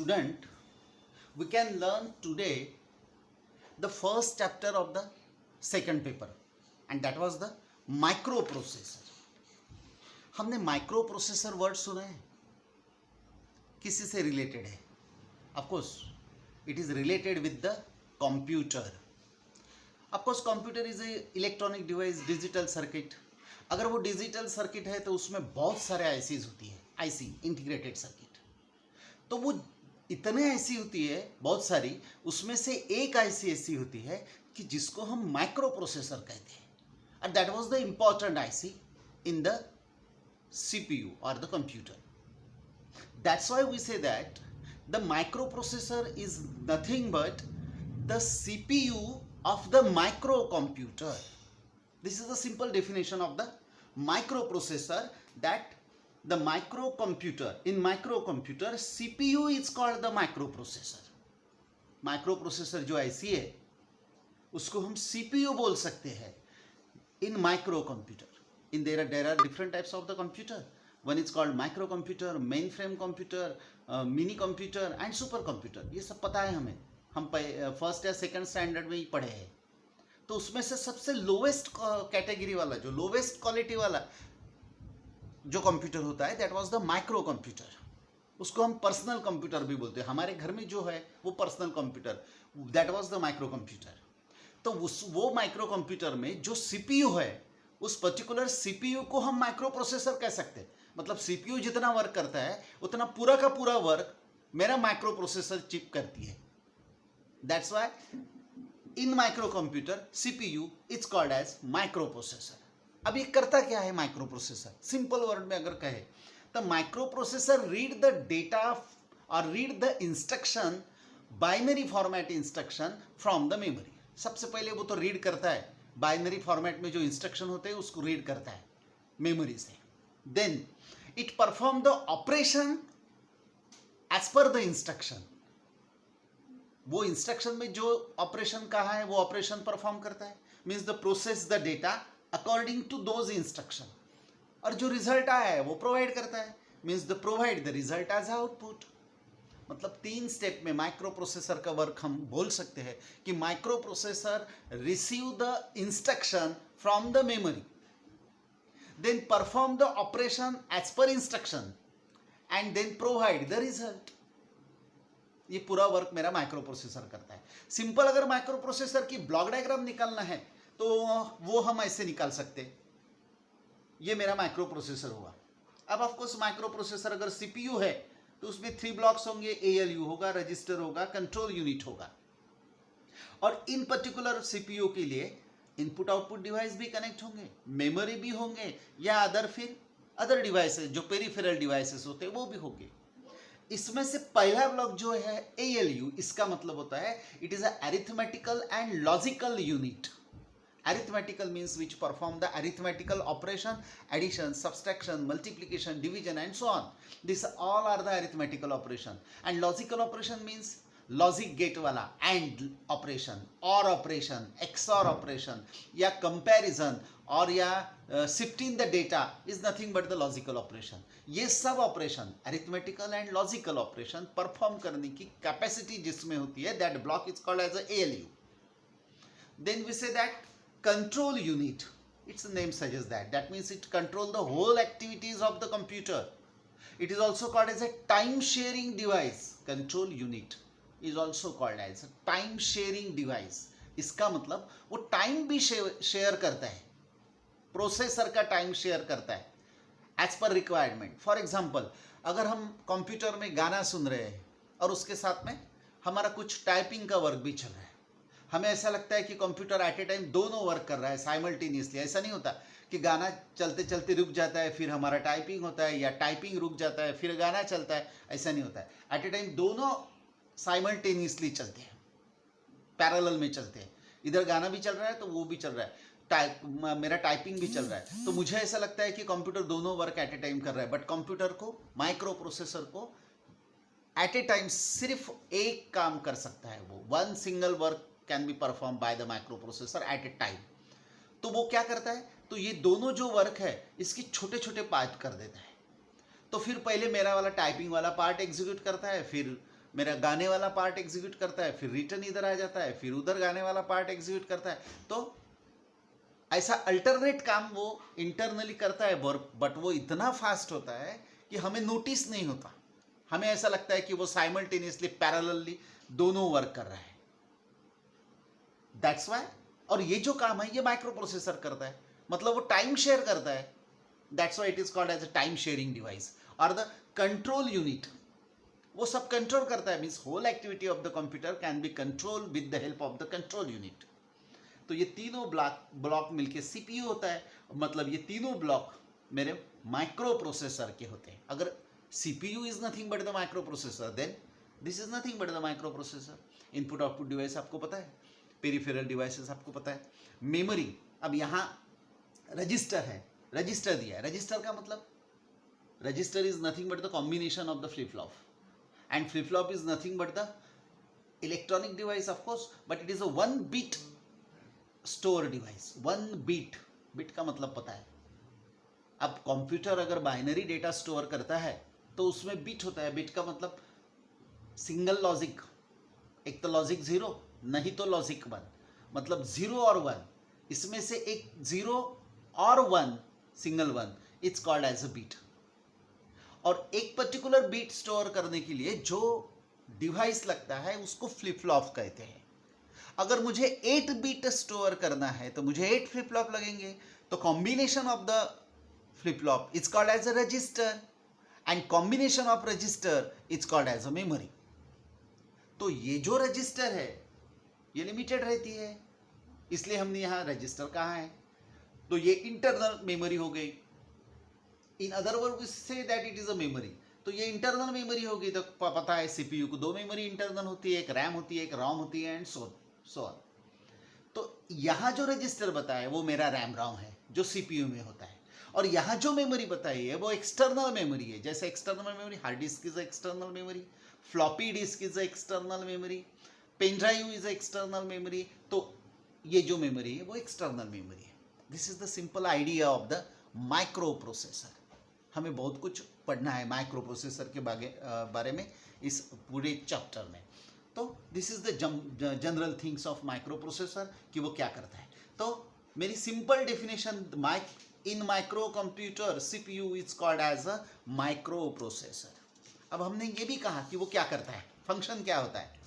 student, we can learn today the first chapter of the second paper, and that was the microprocessor. हमने micro processor word सुना है, किसी से related है? Of course it is related with the computer. Of course computer is a electronic device, digital circuit. अगर वो digital circuit है तो उसमें बहुत सारे आईसीज होती है, आईसी इंटीग्रेटेड सर्किट. तो वो इतने आईसी होती है बहुत सारी, उसमें से एक आईसी ऐसी होती है कि जिसको हम माइक्रो प्रोसेसर कहते हैं, and that was the important IC in the CPU or the computer. That's why we say that the microprocessor is nothing but the CPU of the microcomputer. This is the simple definition of the microprocessor, that the microcomputer, in microcomputer CPU is called the microprocessor. microprocessor जो IC है उसको हम CPU बोल सकते हैं in microcomputer. There are different types of the computer. One is called microcomputer, mainframe computer, mini computer and supercomputer. ये सब पता है हमें, हम फर्स्ट या सेकंड स्टैंडर्ड में ही पढ़े हैं. तो उसमें से सबसे लोवेस्ट कैटेगरी वाला, जो लोवेस्ट क्वालिटी वाला जो कंप्यूटर होता है, that was the micro computer. उसको हम पर्सनल कंप्यूटर भी बोलते हैं. हमारे घर में जो है वो personal computer, that was the micro computer. तो वो माइक्रो कंप्यूटर में जो सीपीयू है, उस पर्टिकुलर सीपीयू को हम माइक्रो प्रोसेसर कह सकते हैं. मतलब सीपीयू जितना वर्क करता है उतना पूरा का पूरा वर्क मेरा माइक्रो प्रोसेसर चिप करती है. That's why in micro computer CPU is called as micro processor. अब ये करता क्या है माइक्रो प्रोसेसर? सिंपल वर्ड में अगर कहे तो microprocessor read the data और read the instruction, binary format instruction from the memory. सबसे पहले वो तो रीड करता है, बाइनरी फॉर्मेट में जो इंस्ट्रक्शन होते हैं उसको रीड करता है मेमोरी से. Then it perform the operation as per the instruction. वो इंस्ट्रक्शन में जो ऑपरेशन कहा है वो ऑपरेशन परफॉर्म करता है, means the process the data according to those instructions. और जो रिजल्ट आया है वो प्रोवाइड करता है, means the provide the result as output. मतलब 3 स्टेप में माइक्रो प्रोसेसर का वर्क हम बोल सकते हैं कि micro processor receive the instruction from the memory, then perform the operation as per instruction and then provide the result. ये पूरा वर्क मेरा माइक्रो प्रोसेसर करता है. सिंपल अगर माइक्रो प्रोसेसर की ब्लॉक डायग्राम निकालना है तो वो हम ऐसे निकाल सकते हैं. ये मेरा माइक्रो प्रोसेसर हुआ. अब ऑफकोर्स माइक्रो प्रोसेसर अगर सीपीयू है तो उसमें 3 ब्लॉक्स होंगे, ALU होगा, रजिस्टर होगा, कंट्रोल यूनिट होगा. और इन पर्टिकुलर सीपीयू के लिए इनपुट आउटपुट डिवाइस भी कनेक्ट होंगे, मेमोरी भी होंगे, या अदर डिवाइसेस जो पेरिफेरल डिवाइसेस होते हैं वो भी होंगे. इसमें से पहला ब्लॉक जो है ALU, इसका मतलब होता है it is arithmetical and logical unit. Arithmetical means which perform the arithmetical operation, addition, subtraction, multiplication, division and so on. These all are the arithmetical operation. And logical operation means logic gate वाला, and operation, or operation, XOR operation, या comparison और या shifting the data is nothing but the logical operation. ये सब operation arithmetical and logical operation perform करने की capacity जिसमें होती है, that block is called as a ALU. Then we say that control unit, its name suggests that means it controls the whole activities of the computer. It is also called as a time sharing device. Control unit is also called as a time sharing device. इसका मतलब वो time भी share करता है, processor का time share करता है as per requirement. For example, अगर हम कंप्यूटर में गाना सुन रहे हैं और उसके साथ में हमारा कुछ टाइपिंग का वर्क भी चल रहा है, हमें ऐसा लगता है कि कंप्यूटर एट ए टाइम दोनों वर्क कर रहा है साइमल्टेनियसली. ऐसा नहीं होता कि गाना चलते चलते रुक जाता है फिर हमारा टाइपिंग होता है, या टाइपिंग रुक जाता है फिर गाना चलता है. ऐसा नहीं होता है. एट ए टाइम दोनों साइमल्टेनियसली चलते हैं, पैरेलल में चलते हैं. इधर गाना भी चल रहा है तो वो भी चल रहा है, मेरा टाइपिंग भी चल रहा है. तो मुझे ऐसा लगता है कि कंप्यूटर दोनों वर्क एट ए टाइम कर रहा है, बट कंप्यूटर को, माइक्रो प्रोसेसर को एट ए टाइम सिर्फ एक काम कर सकता है. वो one single work can be perform by the micro processor at a time. तो वो क्या करता है, तो ये दोनों जो वर्क है इसकी छोटे छोटे पार्ट कर देता है. तो फिर पहले मेरा वाला टाइपिंग वाला पार्ट एग्जीक्यूट करता है, फिर मेरा गाने वाला पार्ट एग्जीक्यूट करता है, फिर रिटर्न इधर आ जाता है, फिर उधर गाने वाला पार्ट एग्जीक्यूट करता है। तो ऐसा अल्टरनेट काम वो इंटरनली करता है, बट वो इतना फास्ट होता है कि हमें नोटिस नहीं होता। हमें ऐसा लगता है कि वो साइमल्टेनियसली पैरेलली दोनों वर्क कर रहा है। दैट्स वाई, और ये जो काम है ये माइक्रो प्रोसेसर करता है, मतलब वो टाइम शेयर करता है। That's why it is called as a time sharing device. और द कंट्रोल यूनिट वो सब कंट्रोल करता है, means whole activity of the computer can be control with the help of the control unit. तो ये तीनों ब्लॉक मिलके CPU होता है, मतलब ये तीनों ब्लॉक मेरे माइक्रो प्रोसेसर के होते हैं। अगर CPU is nothing but the micro processor, then this is nothing but the micro processor. Input output device आपको पता है, पेरिफेरल डिवाइसेस आपको पता है, मेमोरी। अब यहाँ रजिस्टर है, रजिस्टर दिया है। रजिस्टर का मतलब, register is nothing but the combination of the flip flop, and flip flop is nothing but the electronic device of course, but it is a 1 bit store device. 1 bit, bit का मतलब पता है। अब computer अगर binary data store करता है तो उसमें बिट होता है। बिट का मतलब सिंगल लॉजिक, एक तो लॉजिक 0 नहीं तो लॉजिक 1, मतलब 0 और 1, इसमें से एक 0 और 1 single 1 it's called as a bit. और एक पर्टिकुलर बिट स्टोर करने के लिए जो डिवाइस लगता है उसको फ्लिप फ्लॉप कहते हैं। अगर मुझे 8 बिट स्टोर करना है तो मुझे 8 फ्लिप फ्लॉप लगेंगे। तो combination of the flip flop it's called as a register, and combination of register it's called as a memory. तो ये जो रजिस्टर है ये लिमिटेड रहती है, इसलिए हमने यहाँ रजिस्टर कहा है। तो ये इंटरनल मेमोरी हो गई। In other word we say that it is a memory. तो ये इंटरनल मेमोरी होगी। तो पता है सीपीयू को 2 मेमोरी इंटरनल होती है, एक रैम होती है, एक रोम होती है, एंड सो ऑन। तो यहाँ जो रजिस्टर बताया वो मेरा रैम रोम है जो सीपीयू में होता है, और यहाँ जो मेमोरी बताई है वो एक्सटर्नल मेमोरी है। जैसे external memory, hard disk is external memory, floppy disk is external memory, pen drive is external memory. तो ये जो मेमोरी है वो एक्सटर्नल मेमोरी है। This is the simple idea of the micro processor. हमें बहुत कुछ पढ़ना है माइक्रो प्रोसेसर के बारे में इस पूरे चैप्टर में। तो this is the general things of micro processor कि वो क्या करता है। तो मेरी simple definition, in micro computer CPU is called as a micro processor. अब हमने ये भी कहा कि वो क्या करता है, फंक्शन क्या होता है।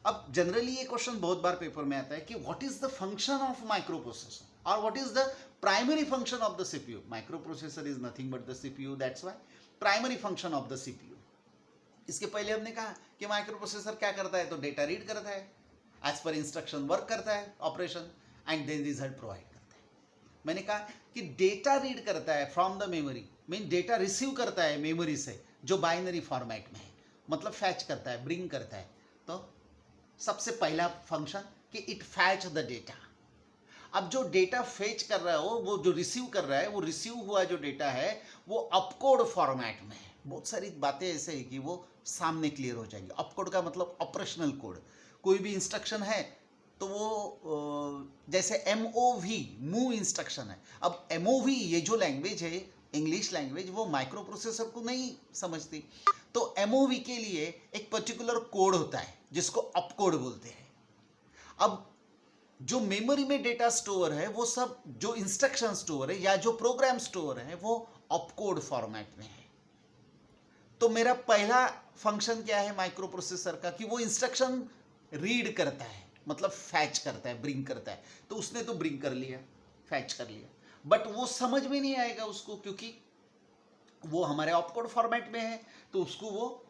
अब जनरली ये क्वेश्चन बहुत बार पेपर में आता है कि what is the function of micro processor, और what is the primary function of the CPU. Microprocessor is nothing but the CPU, that's why primary function of the CPU. इसके पहले हमने कहा कि माइक्रो प्रोसेसर क्या करता है, तो डेटा रीड करता है, एज पर इंस्ट्रक्शन वर्क करता है operation, and then result provide करता है। मैंने कहा कि डेटा रीड करता है from the memory, mean data receive करता है मेमोरी से जो बाइनरी फॉर्मेट में है, मतलब फैच करता है, ब्रिंग करता है। तो सबसे पहला फंक्शन कि इट फैच द डेटा। अब जो डेटा फेच कर रहा हो, वो जो रिसीव कर रहा है, वो रिसीव हुआ जो डेटा है वो अपकोड फॉर्मेट में है। बहुत सारी बातें ऐसे है कि वो सामने क्लियर हो जाएंगी। अपकोड का मतलब ऑपरेशनल कोड। कोई भी इंस्ट्रक्शन है तो वो जैसे MOV मूव इंस्ट्रक्शन है। अब MOV ये जो लैंग्वेज है इंग्लिश लैंग्वेज, वो माइक्रो प्रोसेसर को नहीं समझती। तो MOV के लिए एक पर्टिकुलर कोड होता है जिसको अपकोड बोलते हैं। अब जो मेमोरी में डेटा स्टोर है वो सब, जो इंस्ट्रक्शन स्टोर है या जो प्रोग्राम स्टोर है वो अपकोड फॉर्मेट में है। तो मेरा पहला फंक्शन क्या है माइक्रो प्रोसेसर का, कि वो इंस्ट्रक्शन रीड करता है, मतलब फैच करता है, ब्रिंग करता है। तो उसने तो ब्रिंग कर लिया, फैच कर लिया, बट वो समझ में नहीं आएगा उसको, क्योंकि वो हमारे ऑपकोड फॉर्मेट में है। तो उसको वो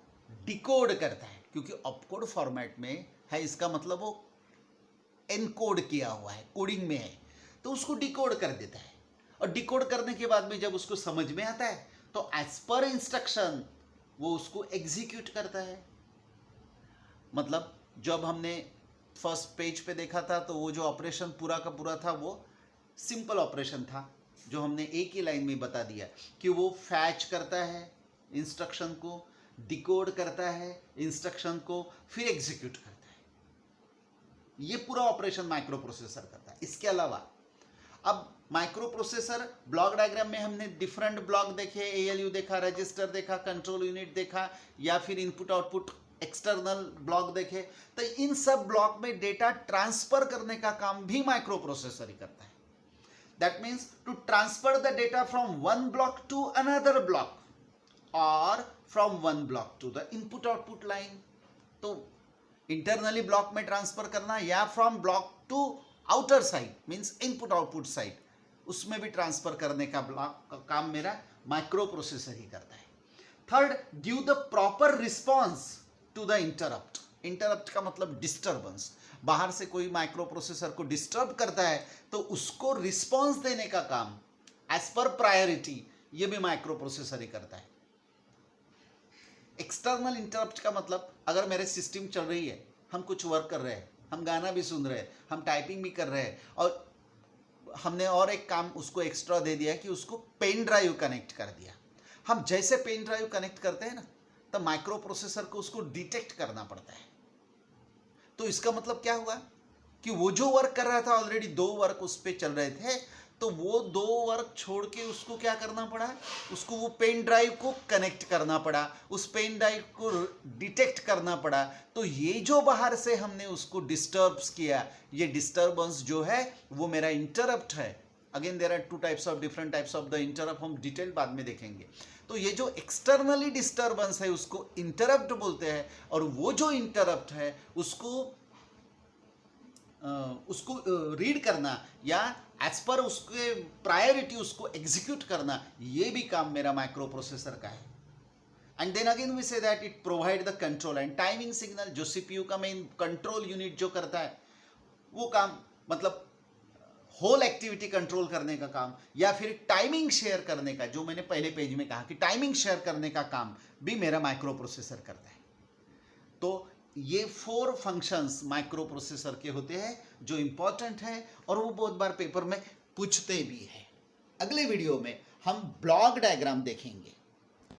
डिकोड करता है, क्योंकि ऑपकोड फॉर्मेट में है, इसका मतलब वो एनकोड किया हुआ है, कोडिंग में है, तो उसको डिकोड कर देता है। और डिकोड करने के बाद में जब उसको समझ में आता है तो एज पर इंस्ट्रक्शन वो उसको एग्जीक्यूट करता है। मतलब जब हमने फर्स्ट पेज पे देखा था तो वो जो ऑपरेशन पूरा का पूरा था वो सिंपल ऑपरेशन था, जो हमने एक ही लाइन में बता दिया कि वो फैच करता है इंस्ट्रक्शन को, डिकोड करता है इंस्ट्रक्शन को, फिर एग्जीक्यूट करता है। ये पूरा ऑपरेशन माइक्रो प्रोसेसर करता है। इसके अलावा अब माइक्रो प्रोसेसर ब्लॉक डायग्राम में हमने डिफरेंट ब्लॉक देखे, ALU देखा, रजिस्टर देखा, कंट्रोल यूनिट देखा, या फिर इनपुट आउटपुट एक्सटर्नल ब्लॉक देखे, तो इन सब ब्लॉक में डेटा ट्रांसफर करने का काम भी माइक्रो प्रोसेसर ही करता है. That means to transfer the data from one block to another block और from one block to the input output line. तो इंटरनली ब्लॉक में ट्रांसफर करना या from block to outer side means input output side, उसमें भी transfer करने का block का काम मेरा माइक्रो प्रोसेसर ही करता है. Third, give the proper response to the interrupt. Interrupt का मतलब डिस्टर्बेंस. बाहर से कोई माइक्रो प्रोसेसर को डिस्टर्ब करता है तो उसको रिस्पॉन्स देने का काम एज पर प्रायोरिटी ये भी माइक्रो प्रोसेसर ही करता है. एक्सटर्नल इंटरप्ट का मतलब अगर मेरे सिस्टम चल रही है, हम कुछ वर्क कर रहे हैं, हम गाना भी सुन रहे हैं, हम टाइपिंग भी कर रहे हैं और हमने और एक काम उसको एक्स्ट्रा दे दिया कि उसको पेन ड्राइव कनेक्ट कर दिया. हम जैसे पेन ड्राइव कनेक्ट करते हैं ना, तो माइक्रो प्रोसेसर को उसको डिटेक्ट करना पड़ता है. तो इसका मतलब क्या हुआ कि वो जो वर्क कर रहा था ऑलरेडी 2 वर्क उस पर चल रहे थे, तो वो 2 वर्क छोड़ के उसको क्या करना पड़ा, उसको वो पेन ड्राइव को कनेक्ट करना पड़ा, उस पेन ड्राइव को डिटेक्ट करना पड़ा. तो ये जो बाहर से हमने उसको डिस्टर्ब्स किया, ये डिस्टर्बेंस जो है वो मेरा इंटरप्ट है. Again there are 2 types of different types of the interrupt, हम डिटेल बाद में देखेंगे. तो ये जो एक्सटर्नली डिस्टर्बेंस है उसको इंटरप्ट बोलते हैं, और वो जो इंटरप्ट है उसको रीड करना या एज पर उसके प्रायोरिटी उसको एग्जीक्यूट करना, ये भी काम मेरा माइक्रो प्रोसेसर का है. And then again we say that it provide the control and timing signal. जो सीपीयू का मेन कंट्रोल यूनिट जो करता है वो काम, मतलब होल एक्टिविटी कंट्रोल करने का काम, या फिर टाइमिंग शेयर करने का, जो मैंने पहले पेज में कहा कि टाइमिंग शेयर करने का काम भी मेरा माइक्रो प्रोसेसर करता है. तो ये 4 फंक्शंस माइक्रो प्रोसेसर के होते हैं जो इंपॉर्टेंट है और वो बहुत बार पेपर में पूछते भी हैं. अगले वीडियो में हम ब्लॉक डायग्राम देखेंगे.